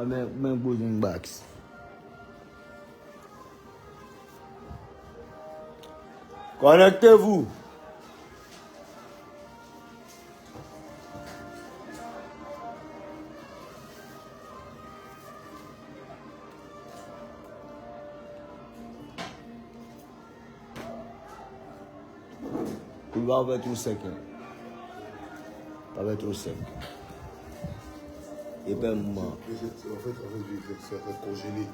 Même boarding box. Connectez-vous. Il va avoir trop sec. Ça va être trop sec. Et ben moi. En fait, ça va congeler.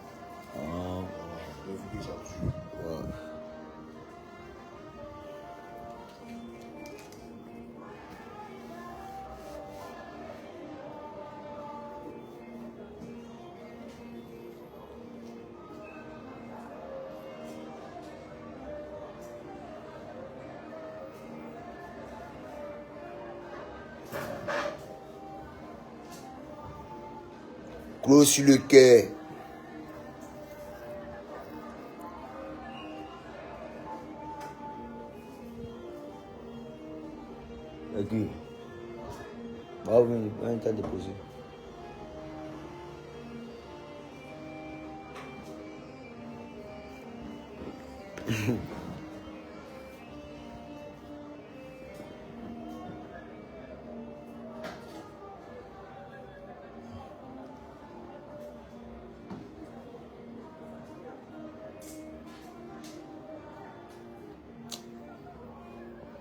Ah. Le déjà dessus. Ouais. Clos sur le quai. Ok. Ah oui, on t'a déposé.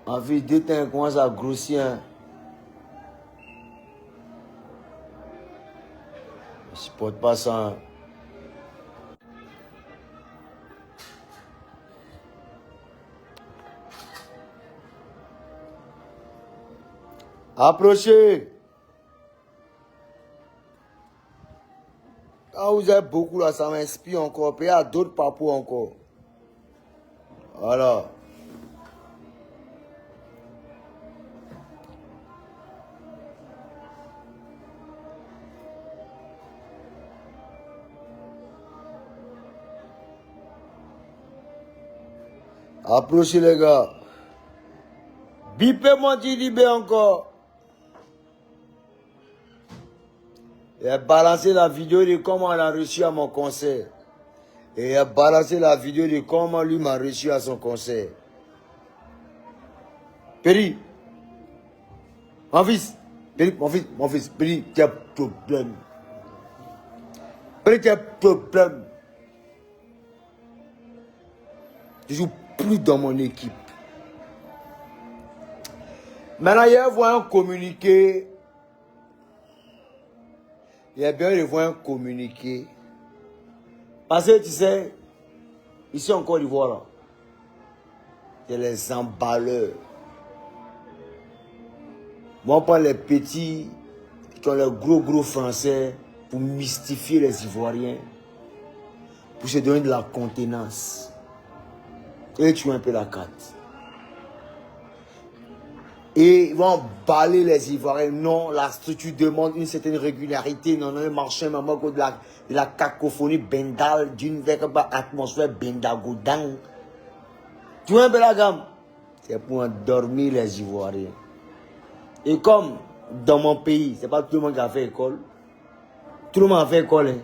En fait, dès que tu commences à grossir, je ne supporte pas ça. Approchez. Quand vous êtes beaucoup là, ça m'inspire encore. Puis il y a d'autres papous encore. Voilà. Approchez les gars. Bipez mon Didibé encore. Il a balancé la vidéo de comment on a reçu à mon concert. Et il a balancé la vidéo de comment lui m'a reçu à son concert. Péri. Mon fils. Péri, mon fils. Péri, tu as problème. Péri, tu as problème. Je ne joue plus dans mon équipe. Maintenant, hier, voit un communiqué. Il y a bien de voir un communiqué. Parce que tu sais, ici en Côte d'Ivoire, là, c'est les emballeurs. Moi, on prend les petits, qui ont les gros français, pour mystifier les Ivoiriens, pour se donner de la contenance. Et tu vois un peu la carte. Et ils vont emballer les Ivoiriens. Non, la structure demande une certaine régularité. Non, un marché, maman, de la cacophonie bendale, d'une véritable atmosphère bendagodang. Tu vois un peu la gamme? C'est pour endormir les Ivoiriens. Et comme dans mon pays, c'est pas tout le monde qui a fait école. Tout le monde a fait école. Hein.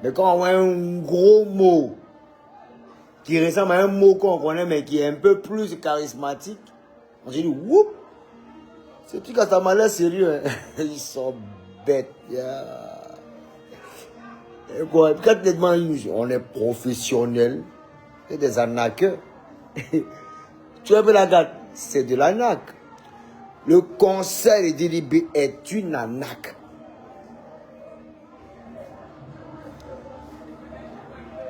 Mais quand on voit un gros mot qui ressemble à un mot qu'on connaît, mais qui est un peu plus charismatique, on se dit, whoop! Ces trucs à ta malheur sérieux, hein. Ils sont bêtes. Yeah. Et quoi, quand tu demandes, on est professionnel, c'est des arnaqueurs. Tu veux la garde, c'est de l'arnaque. Le conseil de Didibé est une arnaque.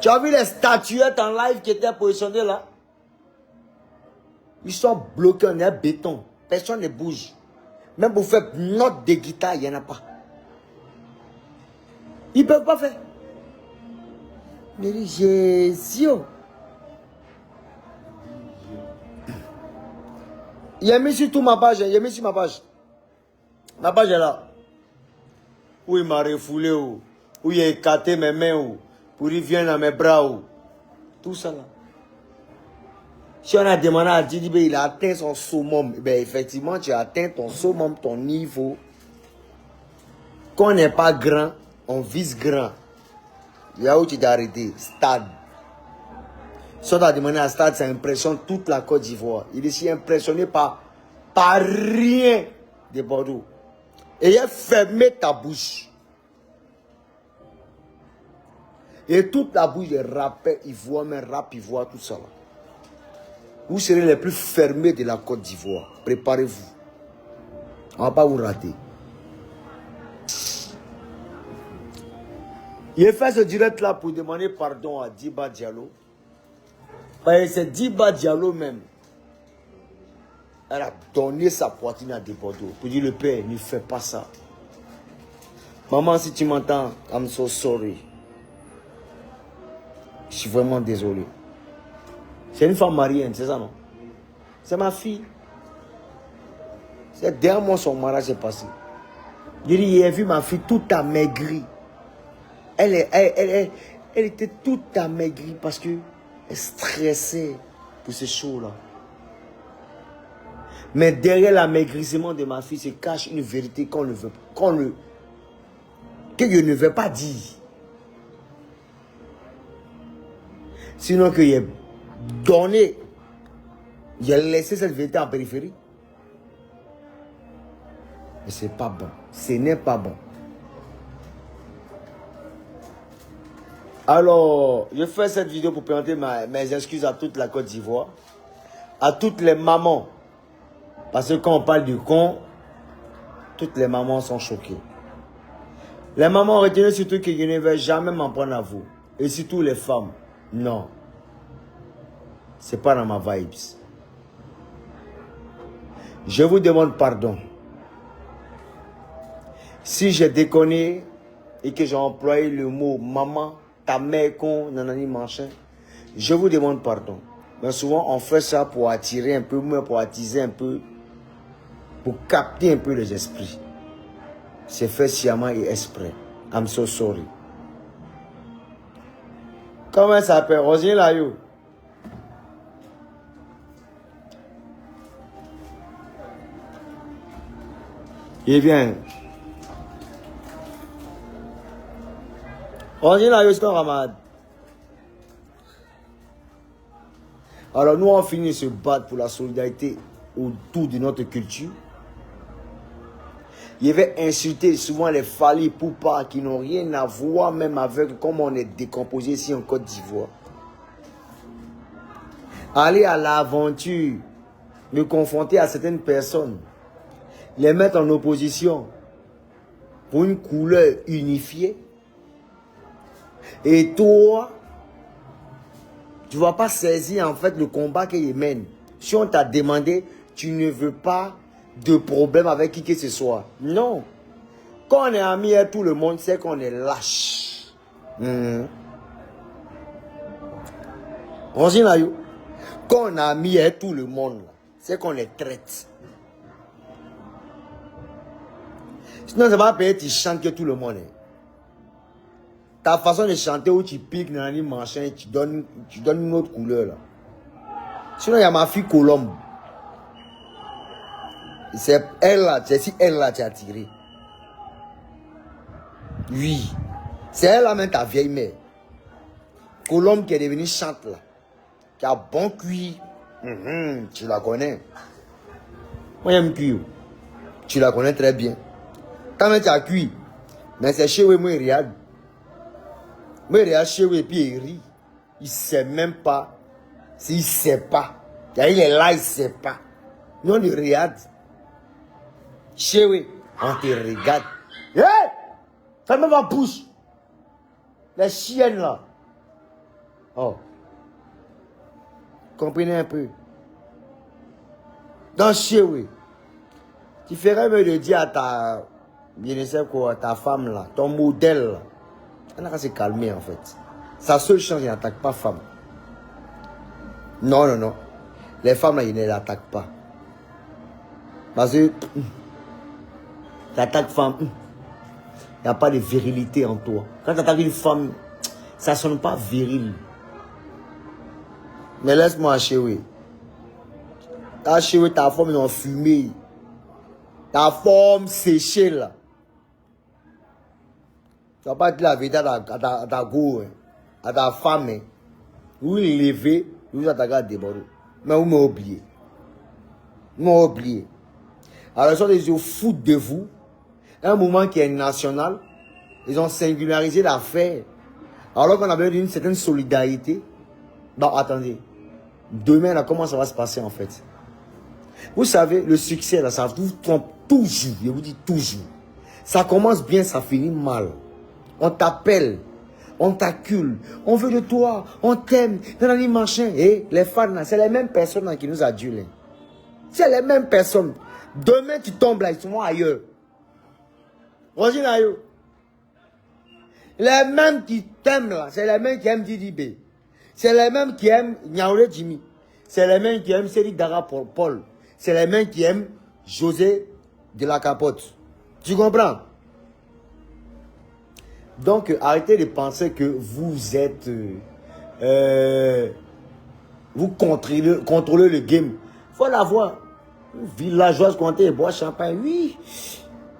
Tu as vu les statuettes en live qui étaient positionnées là? Ils sont bloqués en béton. Personne ne bouge. Même pour faire une note de guitare, il n'y en a pas. Ils ne peuvent pas faire. Mais Jésus. Il a mis sur toute ma page. Il a mis sur ma page. Ma page est là. Où il m'a refoulé. Où il a écarté mes mains. Pour qu'il vienne dans mes bras. Tout ça là. Si on a demandé à Didibé, il a atteint son summum. Ben effectivement, tu as atteint ton summum, ton niveau. Qu'on n'est pas grand, on vise grand. Il y a où tu t'es arrêté, stade. Si on t'a demandé à stade, ça impressionne toute la Côte d'Ivoire. Il est si impressionné par rien de Bordeaux. Et il a fermé ta bouche. Et toute la bouche des rappeurs ivoiriens, mais rap ivoire, tout ça là. Vous serez les plus fermés de la Côte d'Ivoire. Préparez-vous. On ne va pas vous rater. Il a fait ce direct là pour demander pardon à Diba Diallo. C'est Diba Diallo même. Elle a donné sa poitrine à des Bordeaux. Pour dire le père, ne fais pas ça. Maman, si tu m'entends, I'm so sorry. Je suis vraiment désolé. C'est une femme mariée, c'est ça non? C'est ma fille. C'est derrière moi son mariage est passé. J'ai vu ma fille tout amaigrie. Elle était toute amaigrie parce qu'elle stressait pour ces shows-là. Mais derrière l'amaigrissement de ma fille se cache une vérité qu'on ne veut pas. Que je ne veux pas dire. Sinon que j'ai donné, j'ai laissé cette vérité en périphérie. Mais c'est pas bon. Ce n'est pas bon. Alors, je fais cette vidéo pour présenter mes excuses à toute la Côte d'Ivoire. À toutes les mamans. Parce que quand on parle du con, toutes les mamans sont choquées. Les mamans, retenez surtout que je ne vais jamais m'en prendre à vous. Et surtout les femmes. Non. C'est pas dans ma vibes. Je vous demande pardon. Si j'ai déconné et que j'ai employé le mot maman, ta mère con, nanani machin, je vous demande pardon. Mais souvent on fait ça pour attirer un peu, pour attiser un peu, pour capter un peu les esprits. C'est fait sciemment et exprès. I'm so sorry. Comment ça s'appelle? Rosine Layo. Il vient. Rosine Layo, c'est un ramad. Alors nous, on finit de se battre pour la solidarité autour de notre culture. Il avait insulté souvent les Fally Ipupa qui n'ont rien à voir même avec comment on est décomposé ici en Côte d'Ivoire. Aller à l'aventure, me confronter à certaines personnes, les mettre en opposition pour une couleur unifiée. Et toi, tu ne vas pas saisir en fait le combat qu'ils mènent. Si on t'a demandé, tu ne veux pas de problème avec qui que ce soit. Non. Quand on est amis avec tout le monde, c'est qu'on est lâche. Rosine Layo. Quand on est amis avec tout le monde, c'est qu'on les traite. Sinon, ça va payer, tu chantes que tout le monde est. Ta façon de chanter où tu piques, machin, tu donnes une autre couleur là. Sinon, il y a ma fille Colombe. C'est elle là, c'est si elle là tu as tiré. Oui. C'est elle là même ta vieille mère. Colombe qui est devenue chante là. Qui a bon cuit. Tu la connais. Moi j'aime cuire. Tu la connais très bien. Quand même tu as cuit. Mais c'est chez moi Riyad. Moi Riyad chez moi et puis il rit. Il sait même pas. Il sait pas. Il est là, il sait pas. Nous on est Riyad. Chérie, on te regarde. Hé! Ferme ma bouche. Les chiennes là. Oh. Comprenez un peu. Donc chérie, tu ferais mieux de dire à ta, je ne sais quoi, ta femme là, ton modèle là. Elle n'a qu'à se calmer en fait. Sa seule chance, il n'attaque pas femme. Non, non, non. Les femmes là, ils ne l'attaquent pas. Parce que tu attaques femme, il n'y a pas de virilité en toi. Quand tu attaques une femme, ça ne sonne pas viril. Mais laisse-moi chérie. Ta chérie, ta forme est en fumée. Ta forme séchée là. Tu vas pas dire la vérité à ta go, hein, à ta femme. Hein. Vous levez, vous attaquez à Bordeaux. Mais vous m'avez oublié. Vous m'avez oublié. Alors, ils se foutent de vous. Un mouvement qui est national, ils ont singularisé l'affaire. Alors qu'on avait une certaine solidarité. Bon, attendez. Demain, là, comment ça va se passer en fait? Vous savez, le succès, là, ça vous trompe toujours. Je vous dis toujours. Ça commence bien, ça finit mal. On t'appelle, on t'accule, on veut de toi, on t'aime, machin. Et les fans, c'est les mêmes personnes là, qui nous adulent. C'est les mêmes personnes. Demain, tu tombes là, ils sont ailleurs. Rosine ailleurs. Les mêmes qui t'aiment là, c'est les mêmes qui aiment Didi B. C'est les mêmes qui aiment Niaoulé Jimmy. C'est les mêmes qui aiment Cédric Dara Paul. C'est les mêmes qui aiment José de la Capote. Tu comprends? Donc, arrêtez de penser que vous êtes... vous contrôlez le game. Il faut l'avoir. Villageoise, compter et boire champagne. Oui.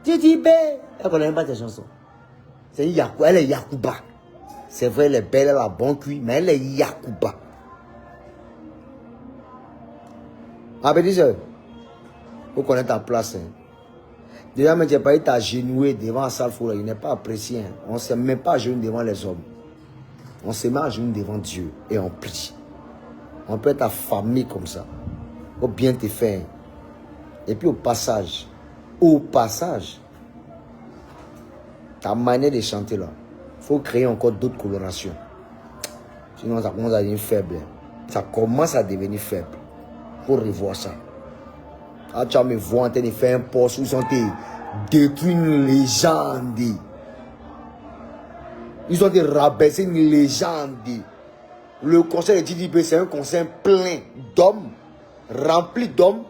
Didi B. Elle ne connaît même pas tes chansons. C'est Yakuba. Elle est Yakuba. C'est vrai, elle est belle, elle a bon cuit, mais elle est Yakuba. Ah, petit soeur, vous connaissez ta place. Hein. Déjà, mais tu n'as pas été agenouillé devant un sale fou, il n'est pas apprécié. Hein. On ne se met pas à genoux devant les hommes. On se met à genoux devant Dieu et on prie. On peut être affamé comme ça. Faut bien te faire. Et puis au passage, ta manière de chanter là, il faut créer encore d'autres colorations. Sinon, ça commence à devenir faible. Ça commence à devenir faible. Il faut revoir ça. Ah, tu vas me voir en train de faire un poste où ils ont détruit une légende. Ils ont rabaissé une légende. Le concert de DDB, c'est un concert plein d'hommes, rempli d'hommes,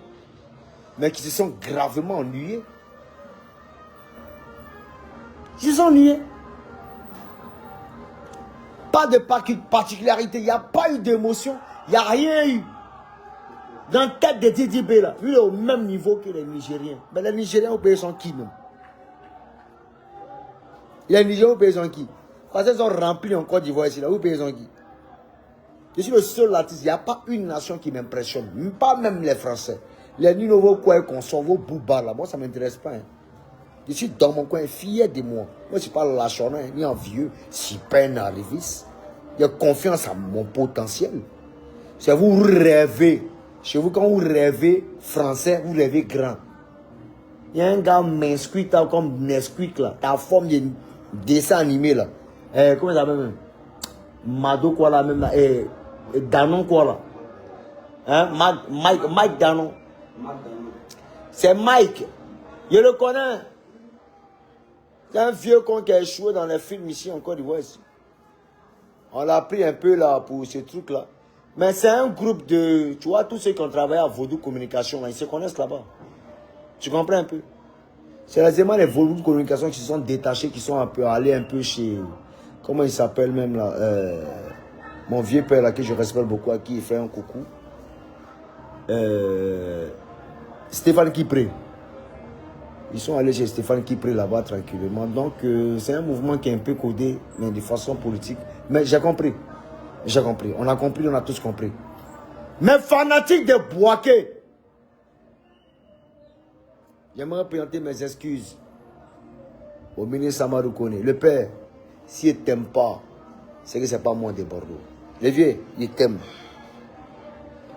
mais qui se sont gravement ennuyés. Ils se sont ennuyés. Pas de particularité, il n'y a pas eu d'émotion, il n'y a rien eu. Dans la tête de DDB, là, lui est au même niveau que les Nigériens. Mais les Nigériens, vous payez son qui même? Les Nigériens, vous payez son qui? Parce qu'ils sont remplis en Côte d'Ivoire ici, là, vous payez son qui? Je suis le seul artiste, il n'y a pas une nation qui m'impressionne, pas même les Français. Les nouveaux coins qu'on sort, vos boubas là, moi ça ne m'intéresse pas. Hein. Je suis dans mon coin, fier de moi. Moi je ne suis pas lâchonnant, ni envieux, si peine arriviste. J'ai confiance en mon potentiel. C'est vous rêvez. Chez vous, quand vous rêvez français, vous rêvez grand. Il y a un gars Nesquik, comme Nesquik là, ta forme de dessin animé là. Comment ça s'appelle même? Mado quoi là même là. Danon quoi là. Hein? Mike Danon. C'est Mike. Je le connais. C'est un vieux con qui a échoué dans les films ici en Côte d'Ivoire. On l'a pris un peu là pour ce truc là. Mais c'est un groupe de... Tu vois, tous ceux qui ont travaillé à Vaudou Communication, là, ils se connaissent là-bas. Tu comprends un peu? C'est laziment les Vaudou Communication qui se sont détachés, qui sont un peu allés un peu chez... Comment il s'appelle même là mon vieux père là, que je respecte beaucoup, à qui il fait un coucou. Stéphane Kipré. Ils sont allés chez Stéphane Kipré là-bas tranquillement. Donc, c'est un mouvement qui est un peu codé, mais de façon politique. Mais j'ai compris. J'ai compris. On a compris, on a tous compris. Mais fanatique de Bouaké. J'aimerais présenter mes excuses au ministre Samadou Kone. Le père, s'il ne t'aime pas, c'est que ce n'est pas moi de Bordeaux. Les vieux, il t'aime.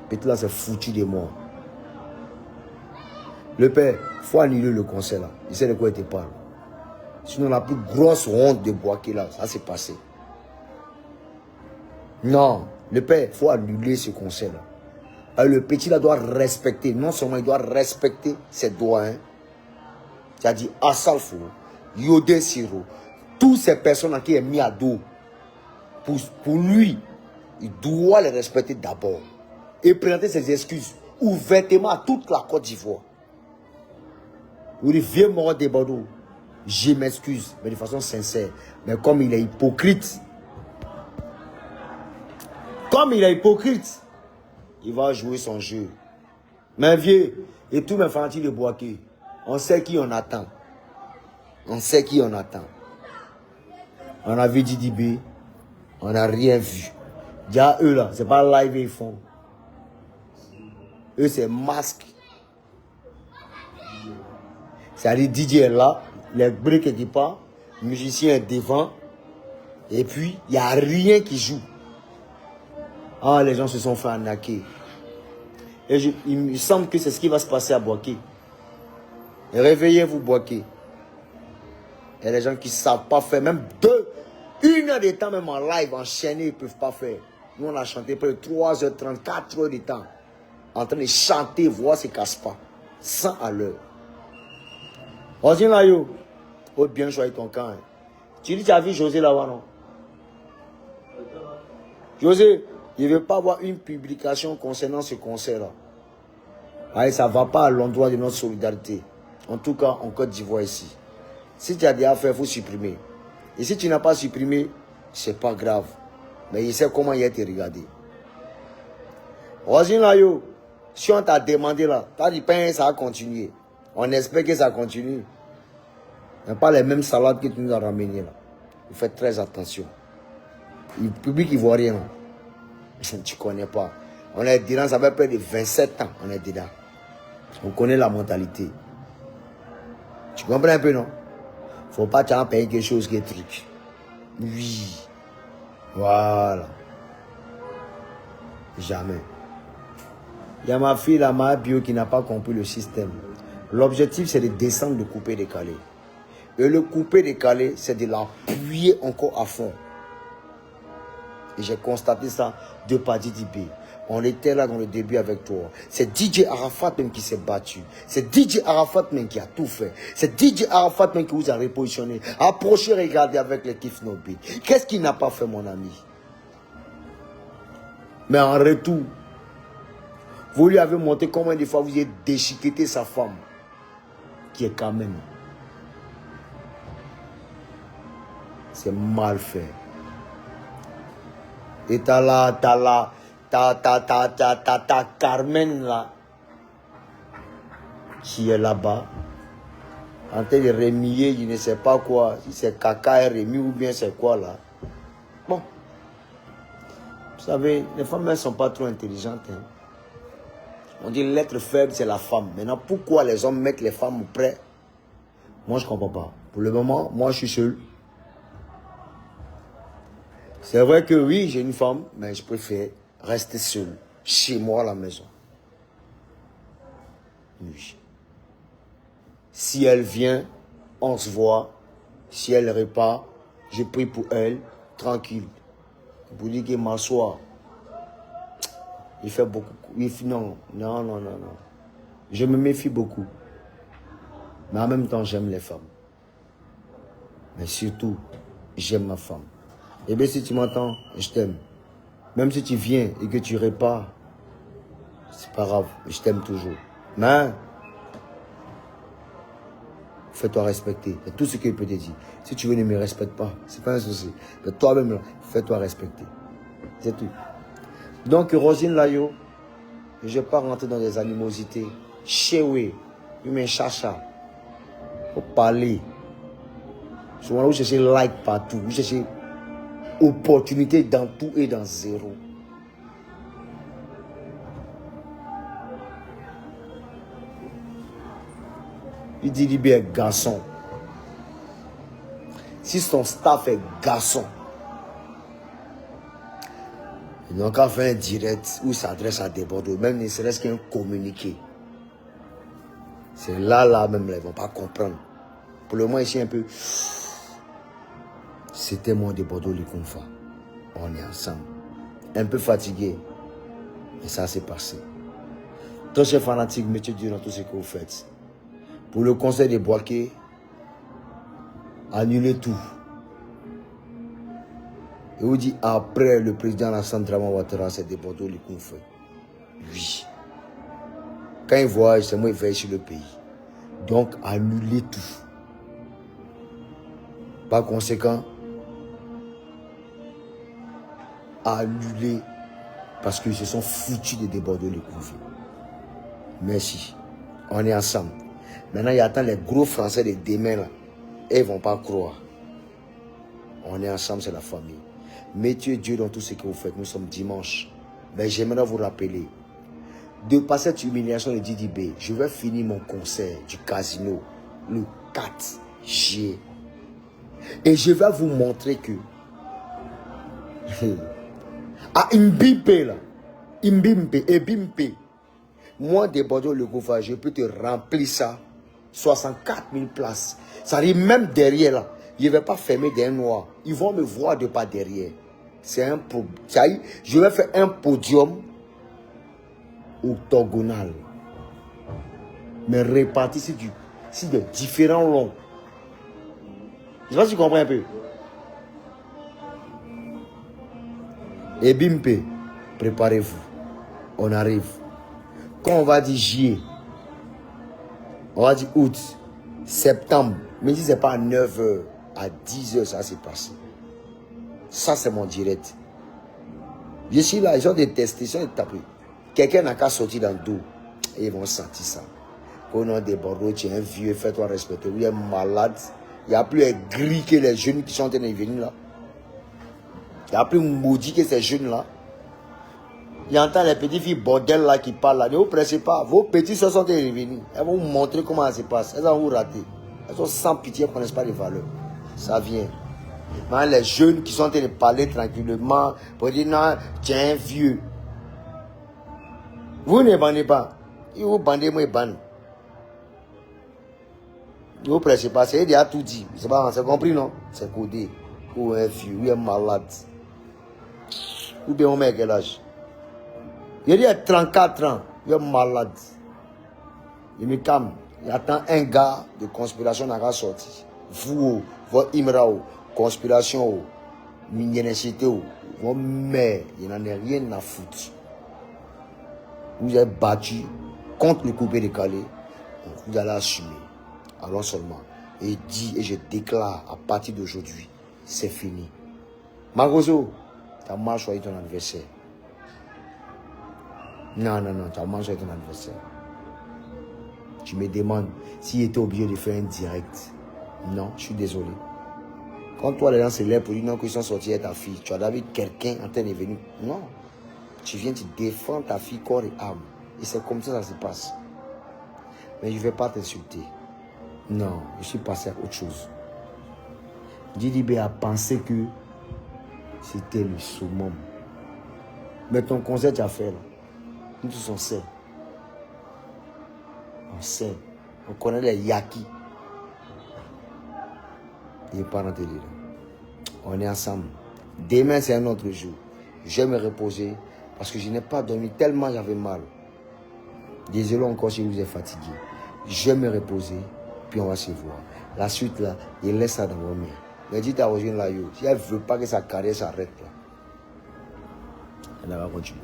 Petit là, c'est foutu de moi. Le père, il faut annuler le concert là. Il sait de quoi il te parle. Sinon, la plus grosse honte de Bouaké là, ça s'est passé. Non, le père, il faut annuler ce concert là. Alors, le petit là doit respecter, non seulement il doit respecter ses doigts. C'est-à-dire Assalfo, Yodé Siro, toutes ces personnes là qui est mis à dos. Pour lui, il doit les respecter d'abord. Et présenter ses excuses ouvertement à toute la Côte d'Ivoire. Vous dites, vieux mort de Bordeaux, je m'excuse, mais de façon sincère. Mais comme il est hypocrite, il va jouer son jeu. Mais vieux, et tous mes fanatiques de Bouaké, on sait qui on attend. On sait qui on attend. On a vu Didi B. On n'a rien vu. Déjà, eux là, c'est pas live ils font. Eux, c'est masque. C'est-à-dire DJ est là, les briques qui partent, le musicien est devant, et puis il n'y a rien qui joue. Ah, les gens se sont fait arnaquer. Et il me semble que c'est ce qui va se passer à Boaké. Réveillez-vous, Boaké. Il y a des gens qui ne savent pas faire, même 1 heure de temps, même en live, enchaîné, ils ne peuvent pas faire. Nous, on a chanté près de 3h30, 4 heures de temps, en train de chanter, voix ne se casse pas, 100 à l'heure. Rosine là, yo, oh, bien choisi ton camp. Hein. Tu dis, tu as vu José là-bas, non? José, je ne veux pas avoir une publication concernant ce concert-là. Allez, ça ne va pas à l'endroit de notre solidarité. En tout cas, en Côte d'Ivoire ici. Si tu as des affaires, il faut supprimer. Et si tu n'as pas supprimé, c'est pas grave. Mais il sait comment il a été regardé. Rosine là, yo, si on t'a demandé là, tu as dit, ça va continuer. On espère que ça continue. Il n'y a pas les mêmes salades que tu nous as ramenées là. Vous faites très attention. Le public ivoirien, tu ne connais pas. On est dedans, ça fait près de 27 ans. On est dedans. On connaît la mentalité. Tu comprends un peu, non? Il ne faut pas t'en payer quelque chose qui est truc. Oui. Voilà. Jamais. Il y a ma fille là, ma bio, qui n'a pas compris le système. L'objectif, c'est de descendre, de couper, décaler. Et le couper, décaler, c'est de l'appuyer encore à fond. Et j'ai constaté ça de par Didi B. On était là dans le début avec toi. C'est DJ Arafat même qui s'est battu. C'est DJ Arafat même qui a tout fait. C'est DJ Arafat même qui vous a repositionné. Approchez, regardez avec les Kif Nobit. Qu'est-ce qu'il n'a pas fait, mon ami? Mais en retour, vous lui avez montré combien de fois vous avez déchiqueté sa femme. Qui est quand même. C'est mal fait. Et t'as Carmen là, qui est là-bas, en train de remuer, je ne sais pas quoi, si c'est caca et remis ou bien c'est quoi là. Bon, vous savez, les femmes elles ne sont pas trop intelligentes. Hein. On dit l'être faible c'est la femme. Maintenant, pourquoi les hommes mettent les femmes auprès? Moi je ne comprends pas. Pour le moment, moi je suis seul. C'est vrai que oui, j'ai une femme, mais je préfère rester seul, chez moi à la maison. Oui. Si elle vient, on se voit. Si elle repart, je prie pour elle, tranquille. Pour dire qu'il m'assoit. Il fait beaucoup. Non. Je me méfie beaucoup. Mais en même temps, j'aime les femmes. Mais surtout, j'aime ma femme. Eh bien, si tu m'entends, je t'aime. Même si tu viens et que tu repars, c'est pas grave, je t'aime toujours. Mais, fais-toi respecter. C'est tout ce qu'il peut te dire. Si tu veux, ne me respecte pas, c'est pas un souci. Mais toi-même, là, fais-toi respecter. C'est tout. Donc, Rosine Layo, je ne vais pas rentrer dans des animosités. Chéoué, humain chacha. Faut parler. Souvent, vous cherchez like partout. Vous cherchez opportunité dans tout et dans zéro. Il dit Libé est garçon. Si son staff est garçon, ils n'ont qu'à faire un direct où il s'adresse à des bordeaux, même ne serait-ce qu'un communiqué. C'est là même, ils ne vont pas comprendre. Pour le moment, ici un peu. C'était moi de Bordeaux le Confa. On est ensemble. Un peu fatigué. Et ça s'est passé. Très cher fanatique, monsieur Dieu dans tout ce que vous faites. Pour le conseil de Boaké, annulez tout. Et vous dit après le président Alassane Dramane Ouattara, c'est de Bordeaux le Confa. Oui. Quand il voyage, c'est moi qui veille sur le pays. Donc, annulez tout. Par conséquent, annulé parce qu'ils se sont foutus de déborder le conflit. Merci. On est ensemble. Maintenant, il attend les gros Français de demain là. Et ils ne vont pas croire. On est ensemble, c'est la famille. Mettez Dieu dans tout ce que vous faites. Nous sommes dimanche. Mais j'aimerais vous rappeler, de par cette humiliation de Didi B, je vais finir mon concert du casino le 4 juillet. Et je vais vous montrer que à Mbimpe là, Mbimpe et Bimpe, moi de Bordeaux le Gouffre, je peux te remplir ça 64 000 places. Ça arrive même derrière là. Je ne vais pas fermer des noirs. Ils vont me voir de pas derrière. C'est un podium. Je vais faire un podium octogonal. Mais réparti sur de différents longs. Je sais pas si tu comprends un peu. Et Bimpe, préparez-vous. On arrive. Quand on va dire juillet, on va dire août, septembre, même si ce n'est pas à 9h, à 10h, ça s'est passé. Ça, c'est mon direct. Je suis là, ils ont détesté, ils ont tapé. Quelqu'un n'a qu'à sortir dans le dos. Et ils vont sentir ça. Au nom des Bordeaux, tu es un vieux, fais-toi respecter. Oui, un malade. Il n'y a plus un gris que les jeunes qui sont en train de venir là. Il n'y a plus maudit que ces jeunes là. Il entend les petites filles bordel là qui parlent là. Ne vous pressez pas. Vos petits soeurs sont en train de venir. Elles vont vous montrer comment ça se passe. Elles vont vous rater. Elles sont sans pitié, elles ne connaissent pas les valeurs. Ça vient. Maintenant, les jeunes qui sont en train de parler tranquillement pour dire non, tu es un vieux. Vous ne bandez pas. Et vous bandez, moi, bande. Ne vous pressez pas. C'est déjà tout dit. C'est compris, non? C'est codé. Ou un vieux, ou un malade. Ou bien on met quel âge? Il dit à 34 ans, il est malade. Il me calme. Il attend un gars de conspiration dans la sortie. Vous, votre Imrao, conspiration, mignonité, vos mères, il n'en a rien à foutre. Vous êtes battu contre le coupé décalé. Vous allez assumer. Alors seulement. Et dit, et je déclare à partir d'aujourd'hui, c'est fini. Magozo, tu as mal choisi ton adversaire. Non, tu as mal choisi ton adversaire. Tu me demandes s'il était obligé de faire un direct. Non, je suis désolé. Quand toi, les gens se lèvent pour dire non, qu'ils sont sortis avec ta fille, tu as d'avis quelqu'un en train de venir. Non. Tu viens, tu défends ta fille corps et âme. Et c'est comme ça que ça se passe. Mais je ne vais pas t'insulter. Non, je suis passé à autre chose. Didi B a pensé que c'était le summum. Mais ton concert, tu as fait là. Nous tous on sait. On sait. On connaît les yakis. Il n'est pas dans tes délires. On est ensemble. Demain, c'est un autre jour. Je vais me reposer parce que je n'ai pas dormi tellement j'avais mal. Désolé encore si vous êtes fatigué. Je vais me reposer, puis on va se voir. La suite là, je laisse ça dans vos mains. Mais dites à Rosine là, si elle ne veut pas que sa carrière s'arrête là, elle va continuer.